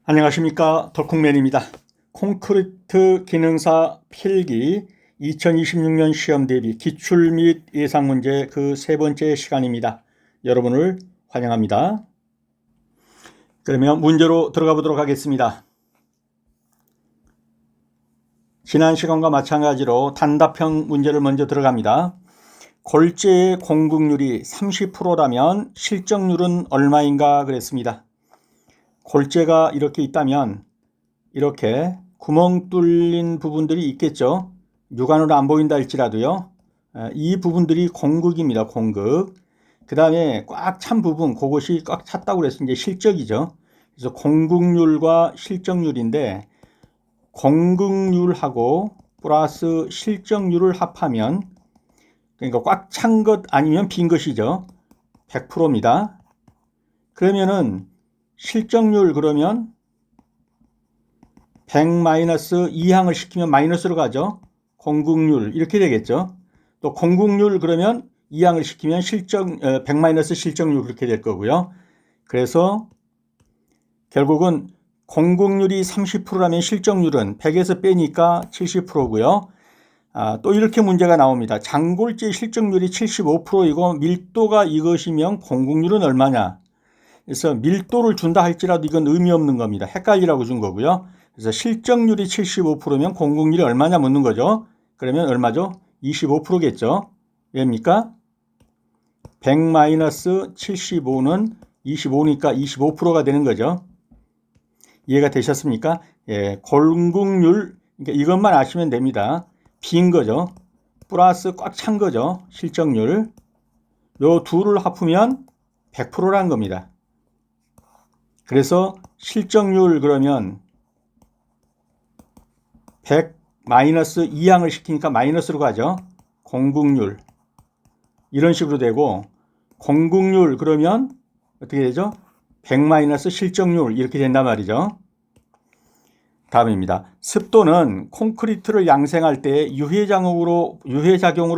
안녕하십니까, 덕콩맨입니다. 콘크리트 기능사 필기 2026년 시험 대비 기출 및 예상 문제 그 세 번째 시간입니다. 여러분을 환영합니다. 그러면 문제로 들어가 보도록 하겠습니다. 지난 시간과 마찬가지로 단답형 문제를 먼저 들어갑니다. 골재의 공급률이 30%라면 실적률은 얼마인가 그랬습니다. 골재가 이렇게 있다면 이렇게 구멍 뚫린 부분들이 있겠죠. 육안으로 안 보인다 할지라도요. 이 부분들이 공극입니다. 공극. 그 다음에 꽉 찬 부분, 그것이 꽉 찼다고 그래서 이제 실적이죠. 그래서 공극률과 실적률인데, 공극률하고 플러스 실적률을 합하면, 그러니까 꽉 찬 것 아니면 빈 것이죠. 100%입니다. 그러면은 실적률 그러면 100-2항을 시키면 마이너스로 가죠. 공극률 이렇게 되겠죠. 또 공극률 그러면 2항을 시키면 100- 실적률 그렇게 될 거고요. 그래서 결국은 공극률이 30%라면 실적률은 100에서 빼니까 70%고요. 또 이렇게 문제가 나옵니다. 장골재 실적률이 75%이고 밀도가 이것이면 공극률은 얼마냐. 그래서 밀도를 준다 할지라도 이건 의미 없는 겁니다. 헷갈리라고 준 거고요. 그래서 실적률이 75%면 공급률이 얼마냐 묻는 거죠. 그러면 얼마죠? 25%겠죠. 왜입니까? 100-75는 25니까 25%가 되는 거죠. 이해가 되셨습니까? 예, 공급률, 그러니까 이것만 아시면 됩니다. 빈 거죠. 플러스 꽉 찬 거죠. 실적률. 요 둘을 합하면 100%라는 겁니다. 그래서 실적률 그러면 100-2항을 시키니까 마이너스로 가죠. 공급률 이런 식으로 되고, 공급률 그러면 어떻게 되죠? 100- 실적률 이렇게 된단 말이죠. 다음입니다. 습도는 콘크리트를 양생할 때 유해작용으로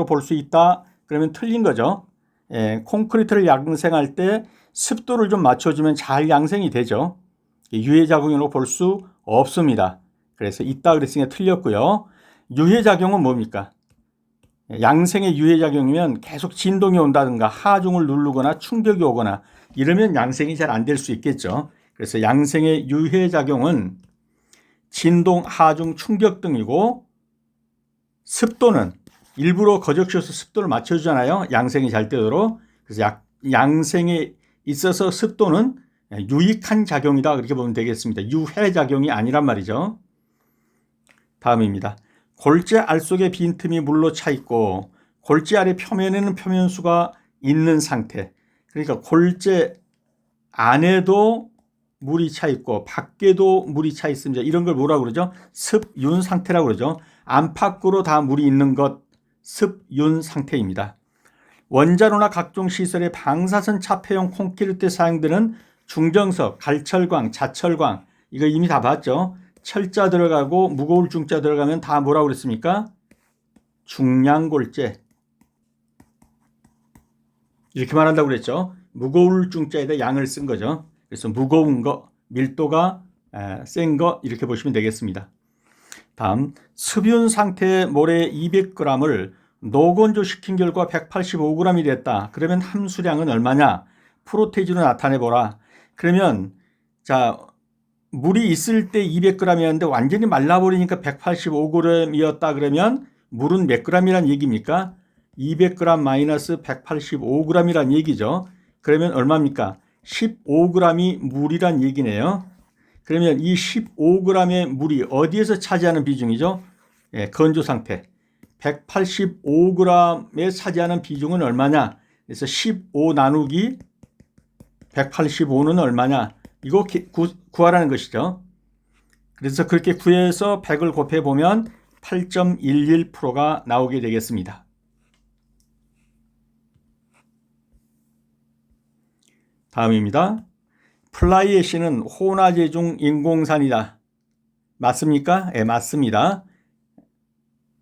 볼 수 있다. 그러면 틀린 거죠. 예, 콘크리트를 양생할 때 습도를 좀 맞춰주면 잘 양생이 되죠. 유해작용으로 볼 수 없습니다. 그래서 있다 그랬으니까 틀렸고요. 유해작용은 뭡니까? 양생의 유해작용이면 계속 진동이 온다든가 하중을 누르거나 충격이 오거나 이러면 양생이 잘 안 될 수 있겠죠. 그래서 양생의 유해작용은 진동, 하중, 충격 등이고, 습도는 일부러 거적시어서 습도를 맞춰주잖아요. 양생이 잘 되도록. 그래서 양생에 있어서 습도는 유익한 작용이다 그렇게 보면 되겠습니다. 유해작용이 아니란 말이죠. 다음입니다. 골재 알 속에 빈틈이 물로 차 있고 골재 알의 표면에는 표면수가 있는 상태. 그러니까 골재 안에도 물이 차 있고 밖에도 물이 차 있습니다. 이런 걸 뭐라고 그러죠? 습윤 상태라고 그러죠. 안팎으로 다 물이 있는 것, 습윤 상태입니다. 원자로나 각종 시설의 방사선 차폐용 콘크리트에 사용되는 중정석, 갈철광, 자철광 이거 이미 다 봤죠. 철자 들어가고 무거울 중자 들어가면 다 뭐라고 그랬습니까? 중량골재 이렇게 말한다고 그랬죠. 무거울 중자에다 양을 쓴 거죠. 그래서 무거운 거, 밀도가 센 거 이렇게 보시면 되겠습니다. 다음, 습윤 상태의 모래 200g을 노건조시킨 결과 185g이 됐다. 그러면 함수량은 얼마냐? 프로테이지로 나타내보라. 그러면 자, 물이 있을 때 200g이었는데 완전히 말라버리니까 185g이었다 그러면 물은 몇 g이란 얘기입니까? 200g 마이너스 185g이란 얘기죠. 그러면 얼마입니까? 15g이 물이란 얘기네요. 그러면 이 15g의 물이 어디에서 차지하는 비중이죠? 예, 건조 상태. 185g에 차지하는 비중은 얼마냐? 그래서 15 나누기 185는 얼마냐? 이거 구하라는 것이죠. 그래서 그렇게 구해서 100을 곱해보면 8.11%가 나오게 되겠습니다. 다음입니다. 플라이애쉬는 호나제 중 인공산이다. 맞습니까? 네, 맞습니다.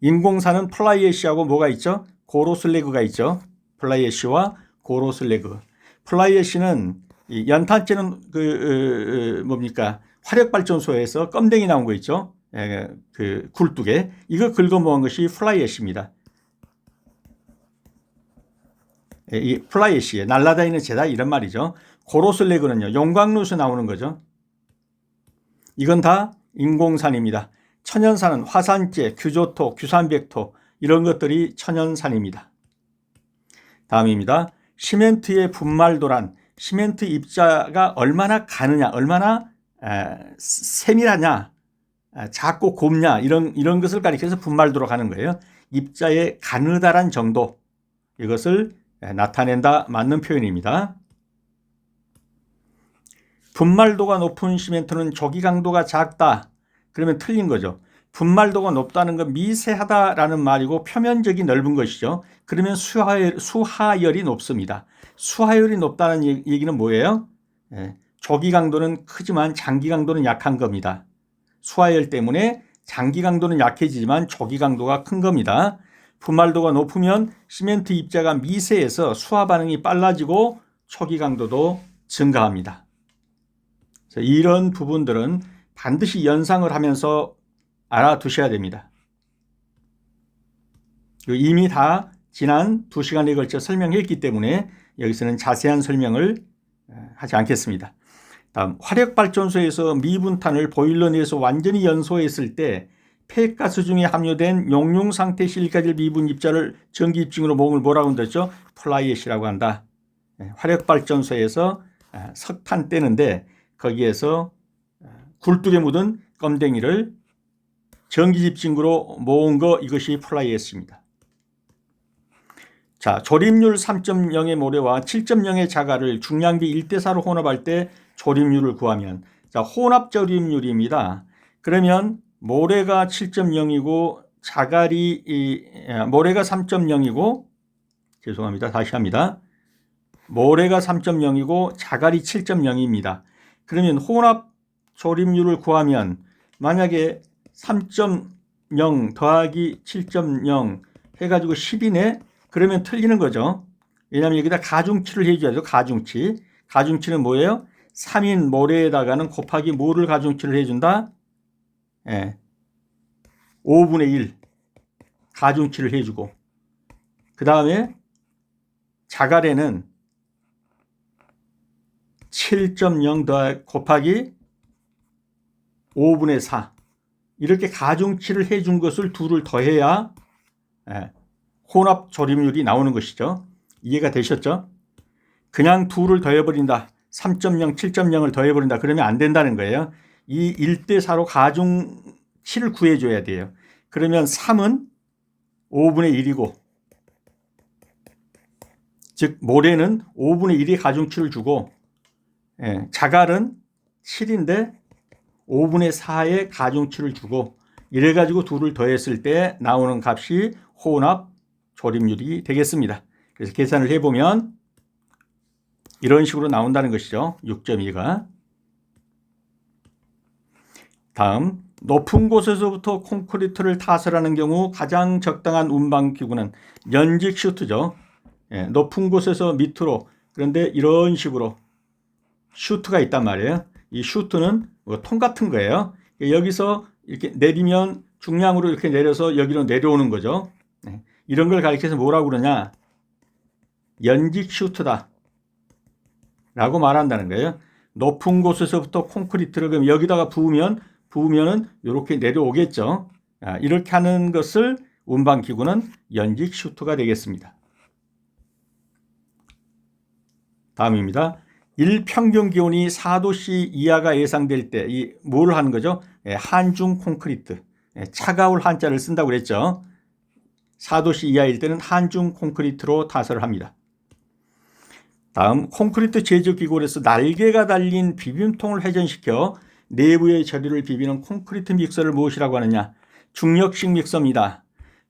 인공산은 플라이애쉬하고 뭐가 있죠? 고로슬래그가 있죠. 플라이애쉬와 고로슬래그. 플라이애쉬는 연탄재는 뭡니까? 화력발전소에서 껌댕이 나온 거 있죠. 그 굴뚝에 이거 긁어모은 것이 플라이애쉬입니다. 이 플라이애쉬에 날아다니는 재다 이런 말이죠. 고로슬레그는요 용광로에서 나오는 거죠. 이건 다 인공산입니다. 천연산은 화산재, 규조토, 규산백토 이런 것들이 천연산입니다. 다음입니다. 시멘트의 분말도란, 시멘트 입자가 얼마나 가느냐, 얼마나 세밀하냐, 작고 곱냐 이런 것을 가리켜서 분말도라고 하는 거예요. 입자의 가느다란 정도 이것을 나타낸다 맞는 표현입니다. 분말도가 높은 시멘트는 조기 강도가 작다. 그러면 틀린 거죠. 분말도가 높다는 건 미세하다라는 말이고 표면적이 넓은 것이죠. 그러면 수하열이 높습니다. 수하열이 높다는 얘기는 뭐예요? 조기 강도는 크지만 장기 강도는 약한 겁니다. 수하열 때문에 장기 강도는 약해지지만 조기 강도가 큰 겁니다. 분말도가 높으면 시멘트 입자가 미세해서 수하 반응이 빨라지고 초기 강도도 증가합니다. 이런 부분들은 반드시 연상을 하면서 알아두셔야 됩니다. 이미 다 지난 2시간에 걸쳐 설명했기 때문에 여기서는 자세한 설명을 하지 않겠습니다. 다음, 화력발전소에서 미분탄을 보일러 내에서 완전히 연소했을 때 폐가스 중에 함유된 용융 상태 실리카겔 미분 입자를 전기 입증으로 모은 걸 뭐라고 한다죠? 플라이애쉬라고 한다. 화력발전소에서 석탄 떼는데 거기에서 굴뚝에 묻은 껌댕이를 전기집진구로 모은 거 이것이 플라이애쉬입니다. 자, 조립률 3.0의 모래와 7.0의 자갈을 중량비 1대4로 혼합할 때 조립률을 구하면, 자, 혼합 조립률입니다. 그러면 모래가 7.0이고 자갈이 모래가 3.0이고 죄송합니다. 다시 합니다. 모래가 3.0이고 자갈이 7.0입니다. 그러면 혼합 조립률을 구하면 만약에 3.0 더하기 7.0 해가지고 10이네? 그러면 틀리는 거죠. 왜냐하면 여기다 가중치를 해줘야죠. 가중치. 가중치는 뭐예요? 3인 모래에다가는 곱하기 뭐를 가중치를 해준다? 5분의 1 가중치를 해주고, 그 다음에 자갈에는 7.0 곱하기 5분의 4 이렇게 가중치를 해준 것을 둘을 더해야 혼합 조립률이 나오는 것이죠. 이해가 되셨죠? 그냥 둘을 더해버린다. 3.0, 7.0을 더해버린다. 그러면 안 된다는 거예요. 이 1대4로 가중치를 구해줘야 돼요. 그러면 3은 5분의 1이고, 즉 모래는 5분의 1이 가중치를 주고, 자갈은 7인데 5분의 4의 가중치를 주고, 이래가지고 둘을 더했을 때 나오는 값이 혼합 조립률이 되겠습니다. 그래서 계산을 해보면 이런 식으로 나온다는 것이죠. 6.2가. 다음, 높은 곳에서부터 콘크리트를 타설하는 경우 가장 적당한 운반기구는 연직 슈트죠. 높은 곳에서 밑으로, 그런데 이런 식으로 슈트가 있단 말이에요. 이 슈트는 통 같은 거예요. 여기서 이렇게 내리면 중량으로 이렇게 내려서 여기로 내려오는 거죠. 이런 걸 가리켜서 뭐라고 그러냐? 연직 슈트다 라고 말한다는 거예요. 높은 곳에서부터 콘크리트를 그럼 여기다가 부으면은 이렇게 내려오겠죠. 이렇게 하는 것을 운반기구는 연직 슈트가 되겠습니다. 다음입니다. 일평균 기온이 4도씨 이하가 예상될 때 뭘 하는 거죠? 한중 콘크리트. 차가울 한자를 쓴다고 그랬죠. 4도씨 이하일 때는 한중 콘크리트로 타설을 합니다. 다음, 콘크리트 제조 기구에서 날개가 달린 비빔통을 회전시켜 내부의 재료를 비비는 콘크리트 믹서를 무엇이라고 하느냐? 중력식 믹서입니다.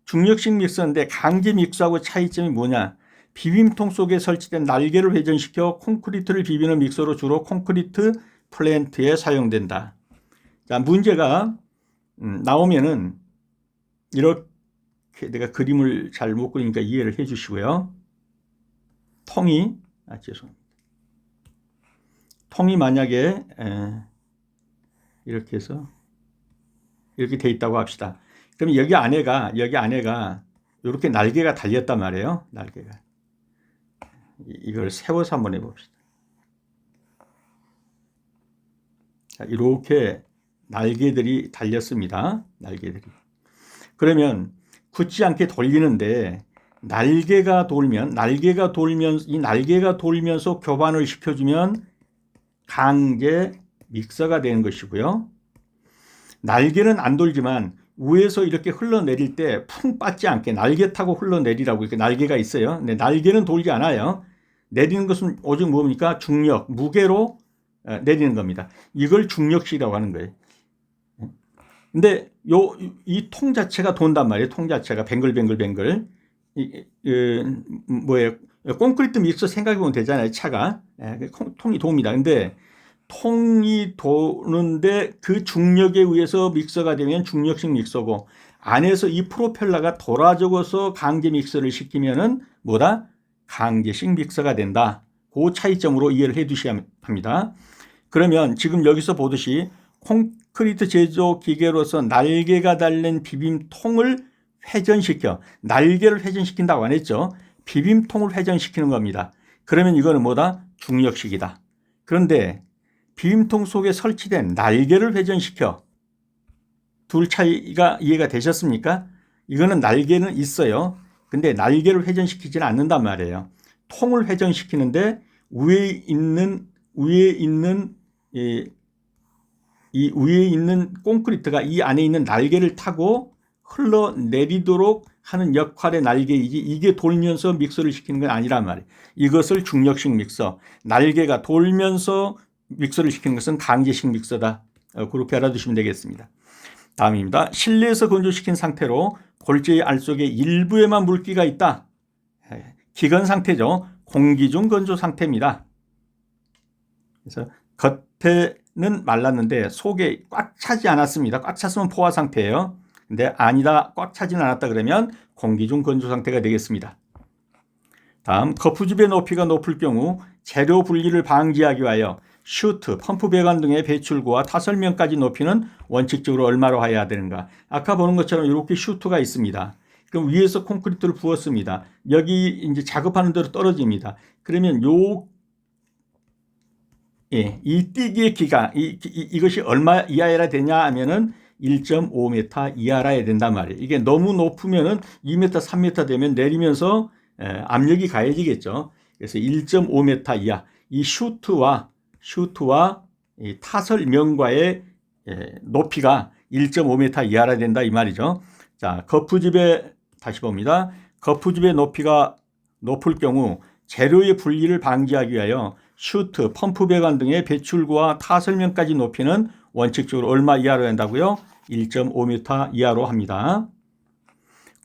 중력식 믹서인데 강제 믹서하고 차이점이 뭐냐? 비빔통 속에 설치된 날개를 회전시켜 콘크리트를 비비는 믹서로 주로 콘크리트 플랜트에 사용된다. 자, 문제가 나오면은 이렇게, 내가 그림을 잘 못 그리니까 이해를 해 주시고요. 죄송합니다. 통이 만약에 이렇게 해서 이렇게 돼 있다고 합시다. 그럼 여기 안에가 이렇게 날개가 달렸단 말이에요. 날개가. 이걸 세워서 한번 해봅시다. 자, 이렇게 날개들이 달렸습니다. 날개들이. 그러면 굳지 않게 돌리는데 날개가 돌면 이 날개가 돌면서 교반을 시켜주면 강제 믹서가 되는 것이고요. 날개는 안 돌지만 위에서 이렇게 흘러내릴 때 풍 빠지 않게 날개 타고 흘러내리라고 이렇게 날개가 있어요. 근데 날개는 돌지 않아요. 내리는 것은 오직 뭡니까? 중력, 무게로 내리는 겁니다. 이걸 중력식이라고 하는 거예요. 근데 이 통 자체가 돈단 말이에요. 통 자체가 뱅글뱅글. 뭐예요? 콘크리트 믹서 생각해 보면 되잖아요. 차가. 통이 돕니다. 근데 통이 도는데 그 중력에 의해서 믹서가 되면 중력식 믹서고 안에서 이 프로펠러가 돌아져서 강제 믹서를 시키면은 뭐다? 강제식 믹서가 된다. 그 차이점으로 이해를 해 두셔야 합니다. 그러면 지금 여기서 보듯이 콘크리트 제조 기계로서 날개가 달린 비빔통을 회전시켜 날개를 회전시킨다고 안 했죠. 비빔통을 회전시키는 겁니다. 그러면 이거는 뭐다? 중력식이다. 그런데 비빔통 속에 설치된 날개를 회전시켜 둘 차이가 이해가 되셨습니까? 이거는 날개는 있어요. 근데 날개를 회전시키지는 않는단 말이에요. 통을 회전시키는데 위에 있는 이 위에 있는 콘크리트가 이 안에 있는 날개를 타고 흘러내리도록 하는 역할의 날개이지 이게 돌면서 믹서를 시키는 건 아니란 말이에요. 이것을 중력식 믹서, 날개가 돌면서 믹서를 시키는 것은 강제식 믹서다. 그렇게 알아두시면 되겠습니다. 다음입니다. 실내에서 건조시킨 상태로 골재의 알 속에 일부에만 물기가 있다. 기건 상태죠. 공기 중 건조 상태입니다. 그래서 겉에는 말랐는데 속에 꽉 차지 않았습니다. 꽉 찼으면 포화 상태예요. 근데 아니다, 꽉 차지는 않았다 그러면 공기 중 건조 상태가 되겠습니다. 다음, 거푸집의 높이가 높을 경우 재료 분리를 방지하기 위하여 슈트, 펌프 배관 등의 배출구와 타설면까지 높이는 원칙적으로 얼마로 해야 되는가? 아까 보는 것처럼 이렇게 슈트가 있습니다. 그럼 위에서 콘크리트를 부었습니다. 여기 이제 작업하는 대로 떨어집니다. 그러면 이 띠기의 기가 이것이 얼마 이하여야 되냐 하면은 1.5m 이하라야 된단 말이에요. 이게 너무 높으면은 2m, 3m 되면 내리면서 압력이 가해지겠죠. 그래서 1.5m 이하. 이 슈트와 이 타설면과의 높이가 1.5m 이하라 된다 이 말이죠. 자, 거푸집의 다시 봅니다. 거푸집의 높이가 높을 경우 재료의 분리를 방지하기 위하여 슈트, 펌프 배관 등의 배출구와 타설면까지 높이는 원칙적으로 얼마 이하로 된다고요? 1.5m 이하로 합니다.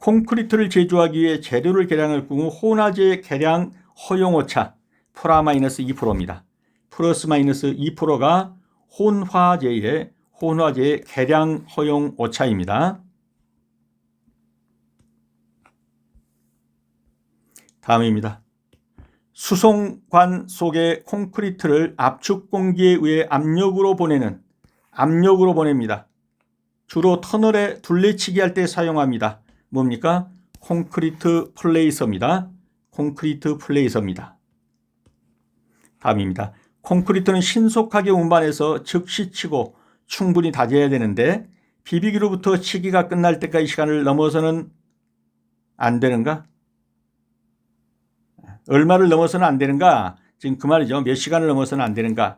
콘크리트를 제조하기 위해 재료를 계량할 경우 혼화제 계량 허용 오차 플러스 2%입니다. 플러스 마이너스 2%가 혼화제의 계량 허용 오차입니다. 다음입니다. 수송관 속에 콘크리트를 압축 공기에 의해 압력으로 보냅니다. 주로 터널에 둘레치기 할 때 사용합니다. 뭡니까? 콘크리트 플레이서입니다. 다음입니다. 콘크리트는 신속하게 운반해서 즉시 치고 충분히 다져야 되는데 비비기로부터 치기가 끝날 때까지 시간을 넘어서는 안 되는가? 얼마를 넘어서는 안 되는가? 지금 그 말이죠. 몇 시간을 넘어서는 안 되는가?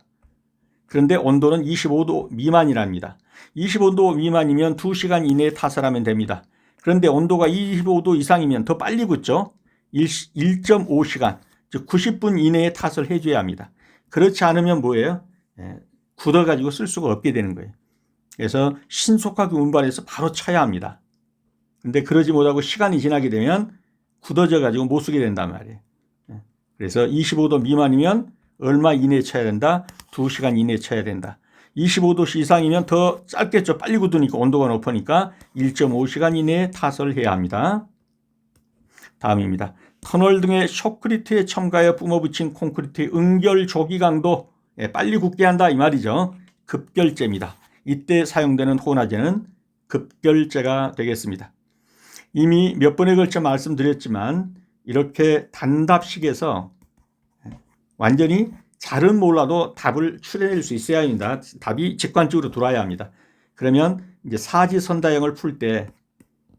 그런데 온도는 25도 미만이랍니다. 25도 미만이면 2시간 이내에 타설하면 됩니다. 그런데 온도가 25도 이상이면 더 빨리 굳죠. 1.5시간, 즉 90분 이내에 타설해 줘야 합니다. 그렇지 않으면 뭐예요? 굳어가지고 쓸 수가 없게 되는 거예요. 그래서 신속하게 운반해서 바로 쳐야 합니다. 그런데 그러지 못하고 시간이 지나게 되면 굳어져가지고 못 쓰게 된단 말이에요. 그래서 25도 미만이면 얼마 이내에 쳐야 된다? 2시간 이내에 쳐야 된다. 25도 이상이면 더 짧겠죠. 빨리 굳으니까 온도가 높으니까 1.5시간 이내에 타설해야 합니다. 다음입니다. 터널 등의 쇼크리트에 첨가하여 뿜어붙인 콘크리트의 응결 조기 강도 빨리 굳게 한다 이 말이죠. 급결제입니다. 이때 사용되는 혼화제는 급결제가 되겠습니다. 이미 몇 번에 걸쳐 말씀드렸지만 이렇게 단답식에서 완전히 잘은 몰라도 답을 추려낼 수 있어야 합니다. 답이 직관적으로 들어와야 합니다. 그러면 이제 사지선다형을 풀 때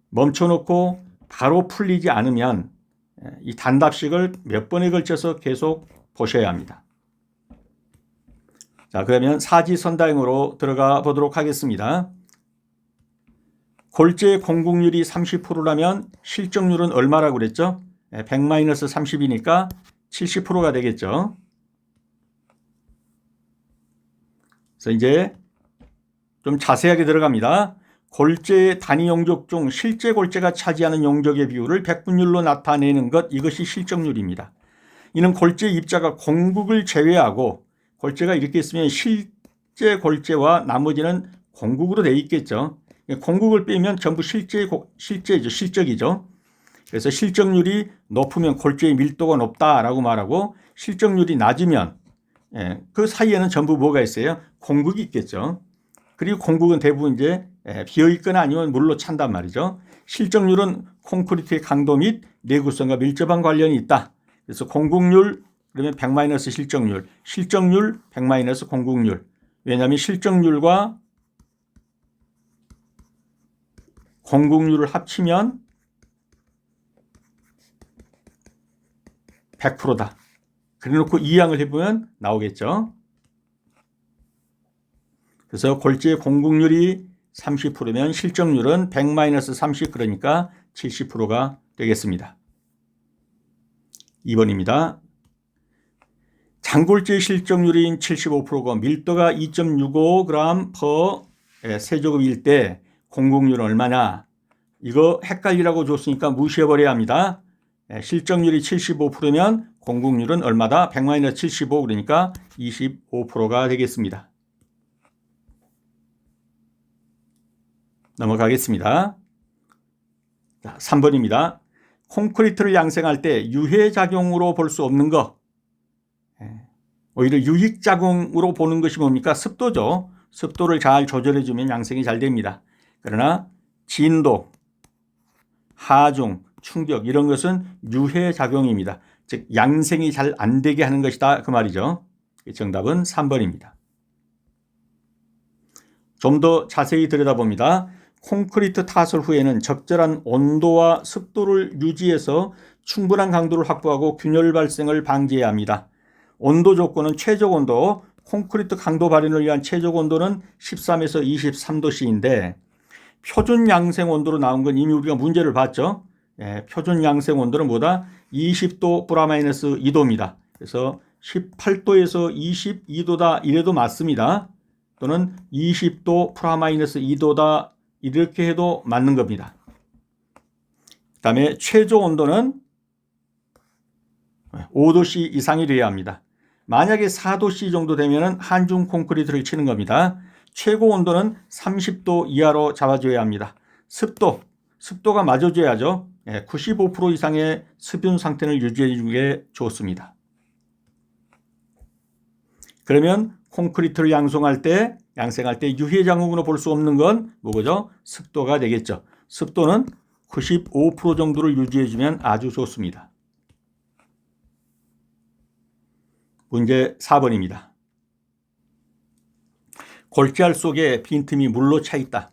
멈춰놓고 바로 풀리지 않으면 이 단답식을 몇 번에 걸쳐서 계속 보셔야 합니다. 자, 그러면 사지선다형으로 들어가 보도록 하겠습니다. 골재의 공국률이 30%라면 실적률은 얼마라고 그랬죠? 100-30이니까 70%가 되겠죠. 그래서 이제 좀 자세하게 들어갑니다. 골재의 단위 용적 중 실제 골재가 차지하는 용적의 비율을 백분율로 나타내는 것, 이것이 실적률입니다. 이는 골재 입자가 공국을 제외하고 골재가 이렇게 있으면 실제 골재와 나머지는 공국으로 되어 있겠죠. 공국을 빼면 전부 실제죠. 실적이죠. 그래서 실적률이 높으면 골재의 밀도가 높다라고 말하고 실적률이 낮으면 그 사이에는 전부 뭐가 있어요? 공국이 있겠죠. 그리고 공국은 대부분 이제 비어 있거나 아니면 물로 찬단 말이죠. 실적률은 콘크리트의 강도 및 내구성과 밀접한 관련이 있다. 그래서 공국률 그러면 100- 실적률, 실적률 100- 공국률. 왜냐하면 실적률과 공국률을 합치면 100%다. 그래놓고 이항을 해보면 나오겠죠. 그래서 골재의 공국률이 30%면 실적률은 100-30 그러니까 70%가 되겠습니다. 2번입니다. 장골재의 실적률인 75%가 밀도가 2.65g per 세제곱일 때 공국률은 얼마냐? 이거 헷갈리라고 줬으니까 무시해버려야 합니다. 실적률이 75%면 공국률은 얼마다? 100-75 그러니까 25%가 되겠습니다. 넘어가겠습니다. 자, 3번입니다. 콘크리트를 양생할 때 유해작용으로 볼 수 없는 것. 오히려 유익작용으로 보는 것이 뭡니까? 습도죠. 습도를 잘 조절해주면 양생이 잘 됩니다. 그러나 진도, 하중, 충격 이런 것은 유해작용입니다. 즉 양생이 잘 안 되게 하는 것이다 그 말이죠. 정답은 3번입니다. 좀 더 자세히 들여다봅니다. 콘크리트 타설 후에는 적절한 온도와 습도를 유지해서 충분한 강도를 확보하고 균열 발생을 방지해야 합니다. 온도 조건은 최적 온도, 콘크리트 강도 발현을 위한 최적 온도는 13에서 23도씨인데 표준 양생 온도로 나온 건 이미 우리가 문제를 봤죠. 표준 양생 온도는 뭐다? 20도 ±2도입니다. 그래서 18도에서 22도다 이래도 맞습니다. 또는 20도 ±2도다 이렇게 해도 맞는 겁니다. 그 다음에 최저 온도는 5도씨 이상이 돼야 합니다. 만약에 4도씨 정도 되면 한중 콘크리트를 치는 겁니다. 최고 온도는 30도 이하로 잡아줘야 합니다. 습도가 맞아줘야죠. 95% 이상의 습윤 상태를 유지해 주는 게 좋습니다. 그러면 콘크리트를 양생할 때 유해작용으로 볼 수 없는 건 뭐죠? 습도가 되겠죠. 습도는 95% 정도를 유지해 주면 아주 좋습니다. 문제 4번입니다. 골재알 속에 빈틈이 물로 차 있다.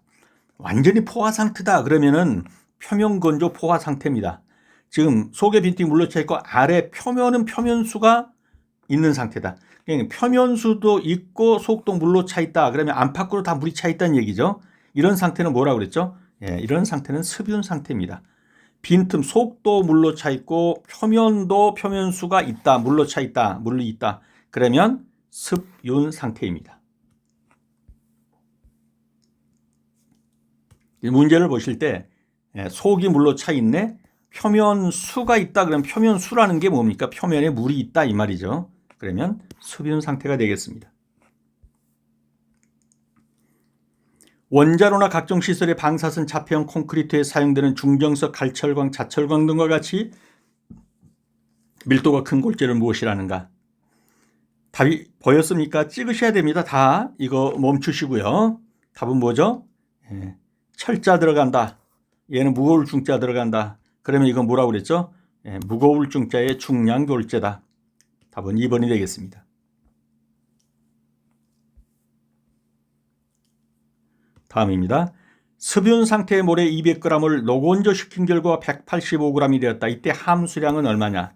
완전히 포화 상태다 그러면은 표면 건조 포화 상태입니다. 지금 속에 빈틈이 물로 차 있고 아래 표면은 표면수가 있는 상태다. 그러니까 표면수도 있고 속도 물로 차 있다 그러면 안팎으로 다 물이 차 있다는 얘기죠. 이런 상태는 뭐라고 그랬죠? 이런 상태는 습윤 상태입니다. 빈틈 속도 물로 차 있고 표면도 표면수가 있다 물로 차 있다 물이 있다 그러면 습윤 상태입니다. 문제를 보실 때 속이 물로 차 있네 표면수가 있다 그러면 표면수라는 게 뭡니까? 표면에 물이 있다 이 말이죠. 그러면 습윤 상태가 되겠습니다. 원자로나 각종 시설의 방사선 자폐형 콘크리트에 사용되는 중정석, 갈철광, 자철광 등과 같이 밀도가 큰 골재를 무엇이라는가? 답이 보였습니까? 찍으셔야 됩니다. 다 이거 멈추시고요. 답은 뭐죠? 철자 들어간다. 얘는 무거울 중자 들어간다. 그러면 이건 뭐라고 그랬죠? 무거울 중자의 중량돌제다. 답은 2번이 되겠습니다. 다음입니다. 습윤 상태의 모래 200g을 노건조시킨 결과 185g이 되었다. 이때 함수량은 얼마냐?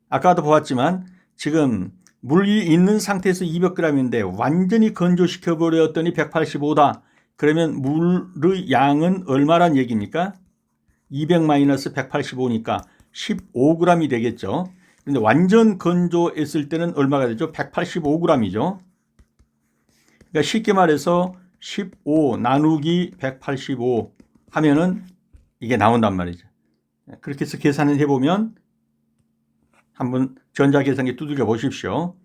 아까도 보았지만 지금 물이 있는 상태에서 200g인데 완전히 건조시켜 버렸더니 185다. 그러면 물의 양은 얼마란 얘기입니까? 200-185니까 15g이 되겠죠. 그런데 완전 건조했을 때는 얼마가 되죠? 185g이죠. 그러니까 쉽게 말해서 15 나누기 185 하면은 이게 나온단 말이죠. 그렇게 해서 계산을 해보면 한번 전자계산기 두들겨 보십시오.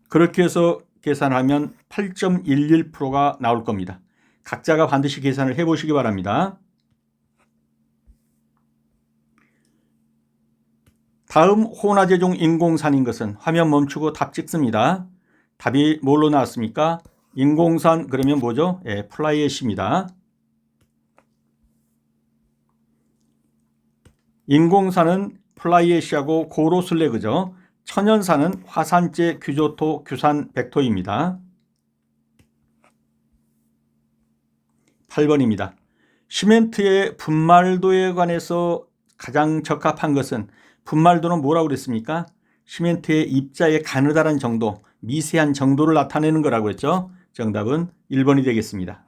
그렇게 해서 계산하면 8.11%가 나올 겁니다. 각자가 반드시 계산을 해보시기 바랍니다. 다음 혼화제 중 인공산인 것은 화면 멈추고 답 찍습니다. 답이 뭘로 나왔습니까? 인공산 그러면 뭐죠? 플라이애쉬입니다. 인공산은 플라이애쉬하고 고로슬래그죠. 천연산은 화산재, 규조토, 규산, 백토입니다. 8번입니다. 시멘트의 분말도에 관해서 가장 적합한 것은 분말도는 뭐라고 그랬습니까? 시멘트의 입자의 가느다란 정도, 미세한 정도를 나타내는 거라고 했죠. 정답은 1번이 되겠습니다.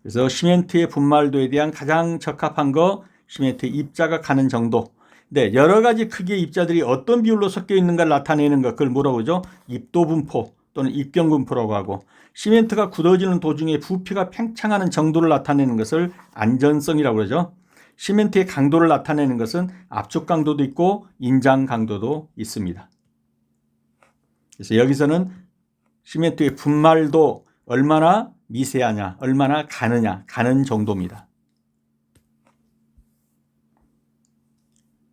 그래서 시멘트의 분말도에 대한 가장 적합한 거 시멘트의 입자가 가는 정도. 네, 여러 가지 크기의 입자들이 어떤 비율로 섞여 있는가를 나타내는 것, 그걸 뭐라고 하죠? 입도 분포 또는 입경 분포라고 하고, 시멘트가 굳어지는 도중에 부피가 팽창하는 정도를 나타내는 것을 안전성이라고 그러죠. 시멘트의 강도를 나타내는 것은 압축 강도도 있고 인장 강도도 있습니다. 그래서 여기서는 시멘트의 분말도 얼마나 미세하냐, 얼마나 가느냐, 가는 정도입니다.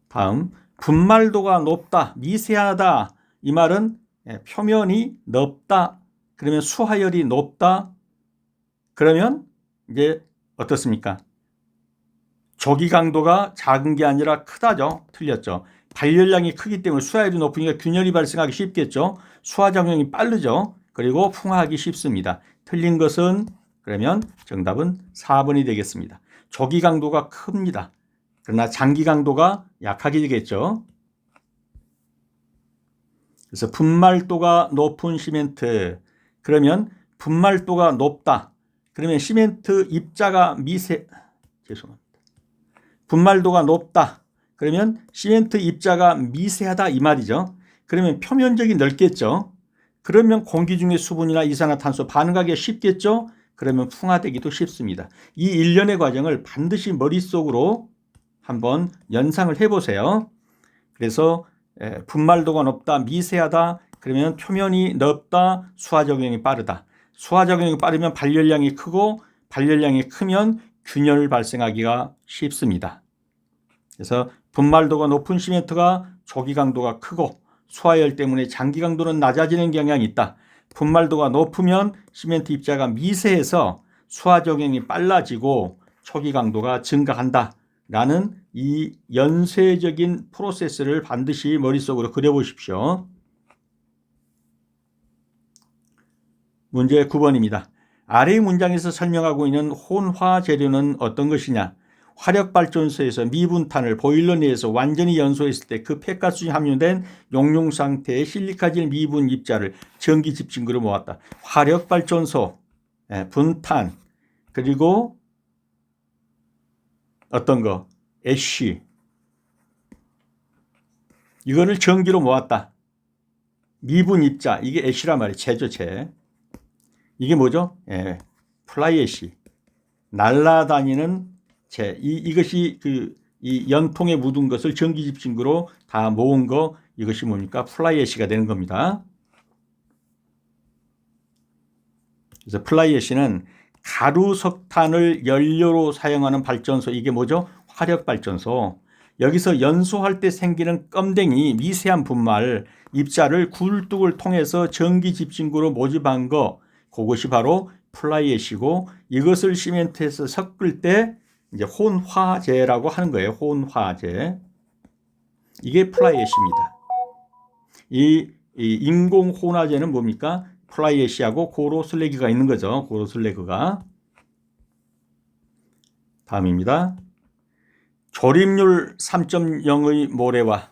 다음, 분말도가 높다, 미세하다. 이 말은 표면이 넓다. 그러면 수하열이 높다. 그러면 이제 어떻습니까? 조기 강도가 작은 게 아니라 크다죠. 틀렸죠. 발열량이 크기 때문에 수하열이 높으니까 균열이 발생하기 쉽겠죠. 수하작용이 빠르죠. 그리고 풍화하기 쉽습니다. 틀린 것은 그러면 정답은 4번이 되겠습니다. 조기 강도가 큽니다. 그러나 장기 강도가 약하게 되겠죠. 그래서 분말도가 높은 시멘트. 그러면 분말도가 높다. 그러면 시멘트 입자가 죄송합니다. 분말도가 높다. 그러면 시멘트 입자가 미세하다 이 말이죠. 그러면 표면적이 넓겠죠. 그러면 공기 중에 수분이나 이산화탄소 반응하기가 쉽겠죠. 그러면 풍화되기도 쉽습니다. 이 일련의 과정을 반드시 머릿속으로 한번 연상을 해보세요. 그래서 분말도가 높다, 미세하다, 그러면 표면이 넓다, 수하작용이 빠르다. 수하작용이 빠르면 발열량이 크고 발열량이 크면 균열 발생하기가 쉽습니다. 그래서 분말도가 높은 시멘트가 조기 강도가 크고 수하열 때문에 장기 강도는 낮아지는 경향이 있다. 분말도가 높으면 시멘트 입자가 미세해서 수하작용이 빨라지고 초기 강도가 증가한다. 라는 이 연쇄적인 프로세스를 반드시 머릿속으로 그려보십시오. 문제 9번입니다. 아래 문장에서 설명하고 있는 혼화 재료는 어떤 것이냐? 화력발전소에서 미분탄을 보일러 내에서 완전히 연소했을 때 그 폐가스에 함유된 용융 상태의 실리카질 미분 입자를 전기 집진구로 모았다. 화력발전소, 분탄, 그리고 어떤 거? 애쉬. 이거를 전기로 모았다. 미분 입자. 이게 애쉬란 말이에요. 제조체. 이게 뭐죠? 플라이애쉬. 날아다니는 재. 이것이 이 연통에 묻은 것을 전기 집진구로 다 모은 거, 이것이 뭡니까? 플라이애쉬가 되는 겁니다. 그래서 플라이애쉬는 가루석탄을 연료로 사용하는 발전소. 이게 뭐죠? 화력발전소. 여기서 연소할 때 생기는 껌댕이 미세한 분말 입자를 굴뚝을 통해서 전기 집진구로 모집한 거, 그것이 바로 플라이애시고, 이것을 시멘트에서 섞을 때 이제 혼화제라고 하는 거예요. 혼화제. 이게 플라이애시입니다. 이 인공 혼화제는 뭡니까? 플라이애시하고 고로슬래그가 있는 거죠. 고로슬래그가. 다음입니다. 조립률 3.0의 모래와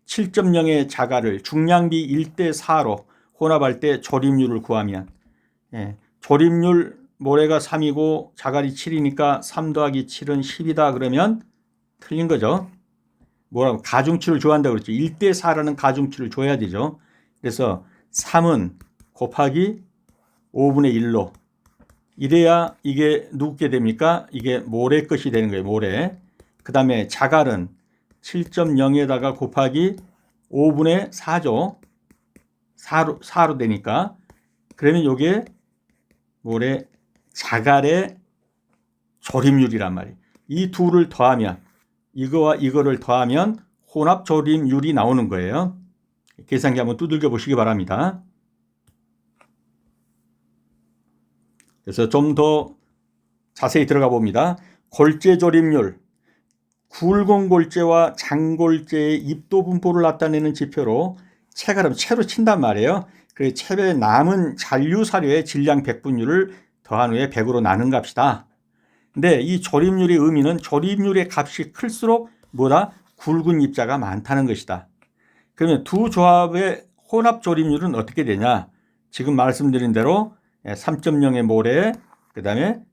7.0의 자갈을 중량비 1대4로 혼합할 때 조립률을 구하면, 조립률 모래가 3이고 자갈이 7이니까 3 더하기 7은 10이다 그러면 틀린 거죠. 뭐라고? 가중치를 줘야 한다고 그랬죠. 1대4라는 가중치를 줘야 되죠. 그래서 3은 곱하기 5분의 1로 이래야 이게 누구게 됩니까? 이게 모래 것이 되는 거예요. 모래. 그 다음에 자갈은 7.0에다가 곱하기 5분의 4죠. 4로 되니까. 그러면 이게 모래 자갈의 조립률이란 말이에요. 이 둘을 더하면, 이거와 이거를 더하면 혼합 조립률이 나오는 거예요. 계산기 한번 두들겨 보시기 바랍니다. 그래서 좀 더 자세히 들어가 봅니다. 골재 조립률, 굵은 골재와 장골재의 입도 분포를 나타내는 지표로 채로 친단 말이에요. 그래서 채에 남은 잔류 사료의 질량 백분율을 더한 후에 100으로 나눈 값이다. 근데 이 조립률의 의미는 조립률의 값이 클수록 뭐다? 굵은 입자가 많다는 것이다. 그러면 두 조합의 혼합 조립률은 어떻게 되냐? 지금 말씀드린 대로 3.0의 모래, 그 다음에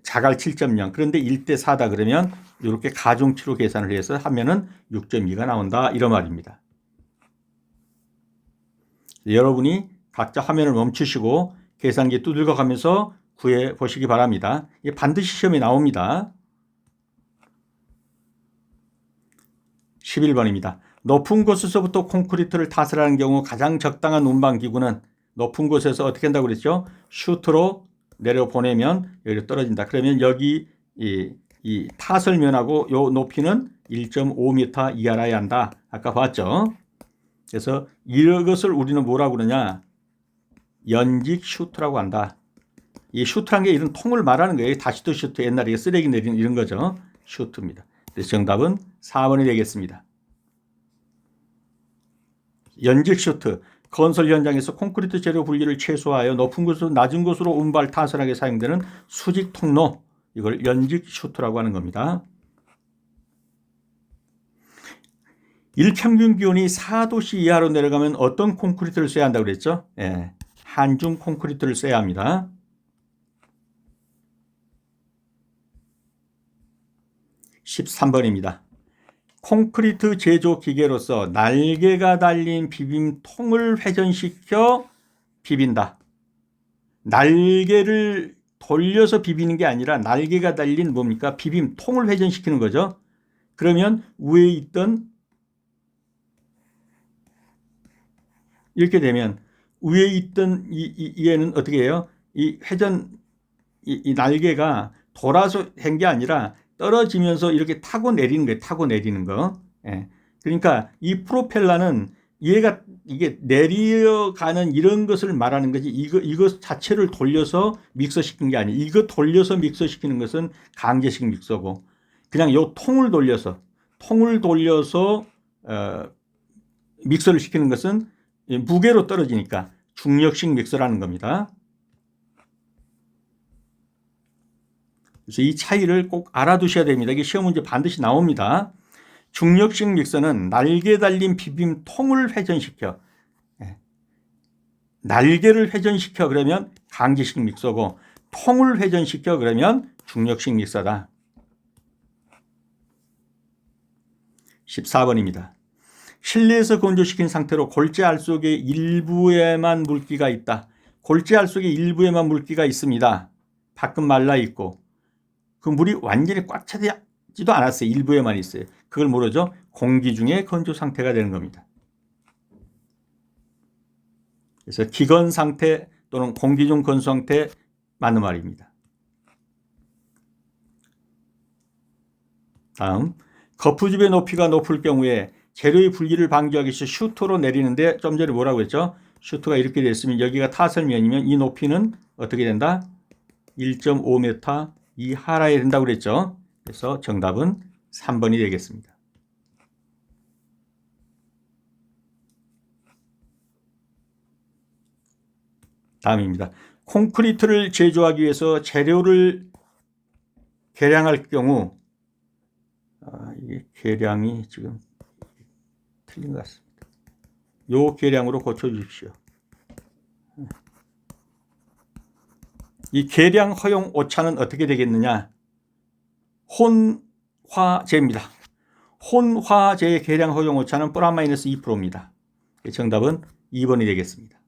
자갈 7.0, 그런데 1대4다 그러면 이렇게 가중치로 계산을 해서 하면은 6.2가 나온다, 이런 말입니다. 여러분이 각자 화면을 멈추시고 계산기 두들겨 가면서 구해 보시기 바랍니다. 이게 반드시 시험에 나옵니다. 11번입니다. 높은 곳에서부터 콘크리트를 타설하는 경우 가장 적당한 운반 기구는, 높은 곳에서 어떻게 한다고 그랬죠? 슈트로 내려보내면 여기로 떨어진다. 그러면 여기 이 타설면하고 요 높이는 1.5m 이하라야 한다. 아까 봤죠? 그래서 이것을 우리는 뭐라고 그러냐? 연직 슈트라고 한다. 이 슈트란 게 이런 통을 말하는 거예요. 다시도 슈트, 옛날에 쓰레기 내리는 이런 거죠. 슈트입니다. 그래서 정답은 4번이 되겠습니다. 연직 슈트, 건설 현장에서 콘크리트 재료 분리를 최소화하여 높은 곳에서 낮은 곳으로 운발 타설하게 사용되는 수직 통로, 이걸 연직 슈트라고 하는 겁니다. 일평균 기온이 4도씨 이하로 내려가면 어떤 콘크리트를 써야 한다고 그랬죠? 한중 콘크리트를 써야 합니다. 13번입니다. 콘크리트 제조 기계로서 날개가 달린 비빔통을 회전시켜 비빈다. 날개를 돌려서 비비는 게 아니라 날개가 달린 뭡니까? 비빔통을 회전시키는 거죠. 그러면 위에 있던, 이렇게 되면 위에 있던 얘는 어떻게 해요? 이 회전, 이 날개가 돌아서 한 게 아니라 떨어지면서 이렇게 타고 내리는 거예요. 타고 내리는 거. 그러니까 이 프로펠러는 이게 내려가는 이런 것을 말하는 거지, 이것 자체를 돌려서 믹서시킨 게 아니에요. 이거 돌려서 믹서시키는 것은 강제식 믹서고, 그냥 요 통을 돌려서 믹서를 시키는 것은 무게로 떨어지니까 중력식 믹서라는 겁니다. 그래서 이 차이를 꼭 알아두셔야 됩니다. 이게 시험 문제 반드시 나옵니다. 중력식 믹서는 날개 달린 비빔통을 회전시켜, 날개를 회전시켜 그러면 강제식 믹서고, 통을 회전시켜 그러면 중력식 믹서다. 14번입니다. 실내에서 건조시킨 상태로 골재알 속에 일부에만 물기가 있다. 골재알 속에 일부에만 물기가 있습니다. 밖은 말라 있고 그 물이 완전히 꽉 차지도 않았어요. 일부에만 있어요. 그걸 뭐라죠? 공기 중에 건조 상태가 되는 겁니다. 그래서 기건 상태 또는 공기 중 건조 상태 맞는 말입니다. 다음, 거푸집의 높이가 높을 경우에 재료의 분리를 방지하기 위해서 슈터로 내리는데 좀 전에 뭐라고 했죠? 슈터가 이렇게 됐으면 여기가 타설면이면 이 높이는 어떻게 된다? 1.5m 이하라야 된다고 그랬죠. 그래서 정답은 3번이 되겠습니다. 다음입니다. 콘크리트를 제조하기 위해서 재료를 계량할 경우 이게 계량이 지금 틀린 것 같습니다. 요 계량으로 고쳐주십시오. 이 계량 허용 오차는 어떻게 되겠느냐? 혼화제입니다. 혼화제의 계량 허용 오차는 플러스 2%입니다. 정답은 2번이 되겠습니다.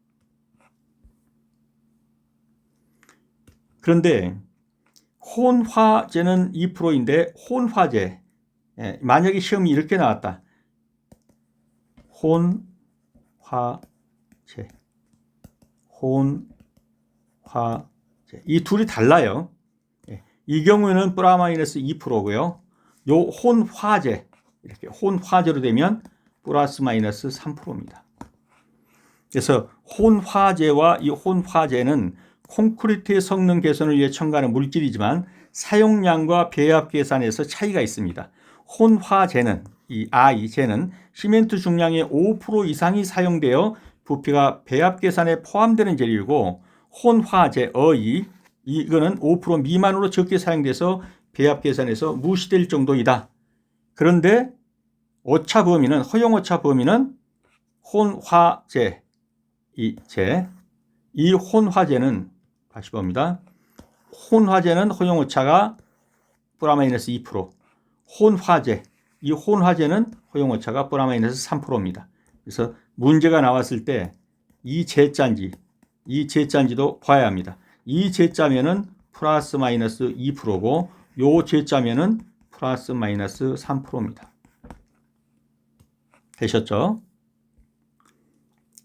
그런데 혼화제는 2%인데 혼화제, 만약에 시험이 이렇게 나왔다. 혼화제, 이 둘이 달라요. 이 경우에는 플러스 2%고요. 요 혼화제, 이렇게 혼화제로 되면 플러스 마이너스 3%입니다. 그래서 혼화제와 이 혼화제는 콘크리트의 성능 개선을 위해 첨가하는 물질이지만 사용량과 배합 계산에서 차이가 있습니다. 혼화제는 제는 시멘트 중량의 5% 이상이 사용되어 부피가 배합 계산에 포함되는 재료이고 혼화제 이거는 5% 미만으로 적게 사용돼서 배합 계산에서 무시될 정도이다. 그런데 오차 범위는 허용 오차 범위는 혼화제 이 혼화제는 다시 봅니다. 혼화제는 허용 오차가 플러스 2%, 이 혼화제는 허용 오차가 플러스 3%입니다. 그래서 문제가 나왔을 때 이 제자인지도 봐야 합니다. 이 제자면은 플러스 마이너스 2%고 요 제자면은 플러스 마이너스 3%입니다. 되셨죠?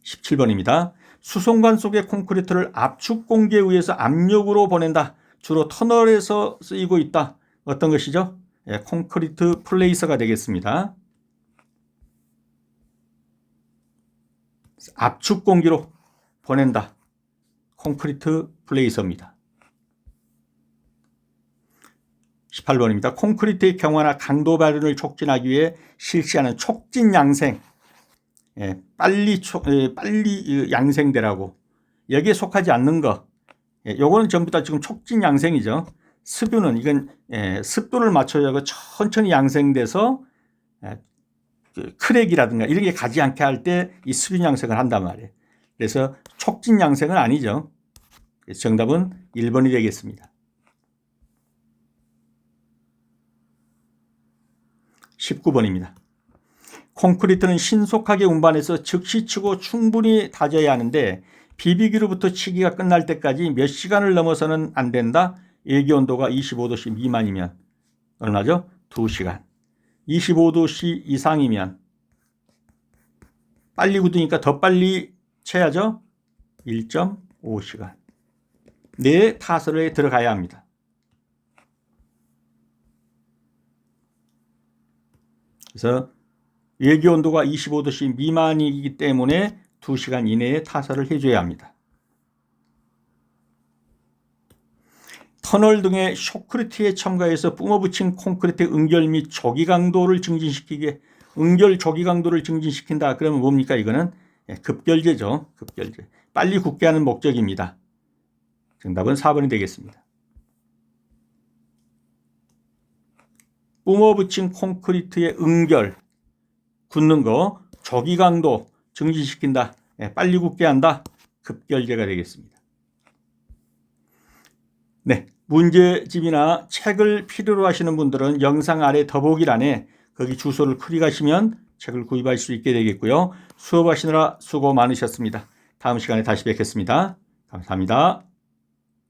17번입니다. 수송관 속의 콘크리트를 압축 공기에 의해서 압력으로 보낸다. 주로 터널에서 쓰이고 있다. 어떤 것이죠? 콘크리트 플레이서가 되겠습니다. 압축 공기로 보낸다. 콘크리트 플레이서입니다. 18번입니다. 콘크리트의 경화나 강도 발현을 촉진하기 위해 실시하는 촉진 양생. 빨리 양생되라고. 여기에 속하지 않는 거. 요거는 전부 다 지금 촉진 양생이죠. 습유는 이건 습도를 맞춰서 천천히 양생돼서 크랙이라든가 이런 게 가지 않게 할 때 이 습유 양생을 한단 말이에요. 그래서 촉진 양생은 아니죠. 정답은 1번이 되겠습니다. 19번입니다. 콘크리트는 신속하게 운반해서 즉시 치고 충분히 다져야 하는데 비비기로부터 치기가 끝날 때까지 몇 시간을 넘어서는 안 된다. 일기온도가 25도씨 미만이면 얼마죠? 2시간. 25도씨 이상이면 빨리 굳으니까 더 빨리 쳐야죠. 1.5시간. 네 타설에 들어가야 합니다. 그래서 일기온도가 25도씨 미만이기 때문에 2시간 이내에 타설을 해줘야 합니다. 터널 등의 쇼크리트에 첨가해서 뿜어붙인 콘크리트 응결 및 조기 강도를 증진시키게 응결 조기 강도를 증진시킨다. 그러면 뭡니까? 이거는 급결제죠. 급결제. 빨리 굳게 하는 목적입니다. 정답은 4번이 되겠습니다. 뿜어붙인 콘크리트의 응결, 굳는 거, 조기 강도 증진시킨다. 빨리 굳게 한다. 급결제가 되겠습니다. 네, 문제집이나 책을 필요로 하시는 분들은 영상 아래 더보기란에 거기 주소를 클릭하시면 책을 구입할 수 있게 되겠고요. 수업하시느라 수고 많으셨습니다. 다음 시간에 다시 뵙겠습니다. 감사합니다.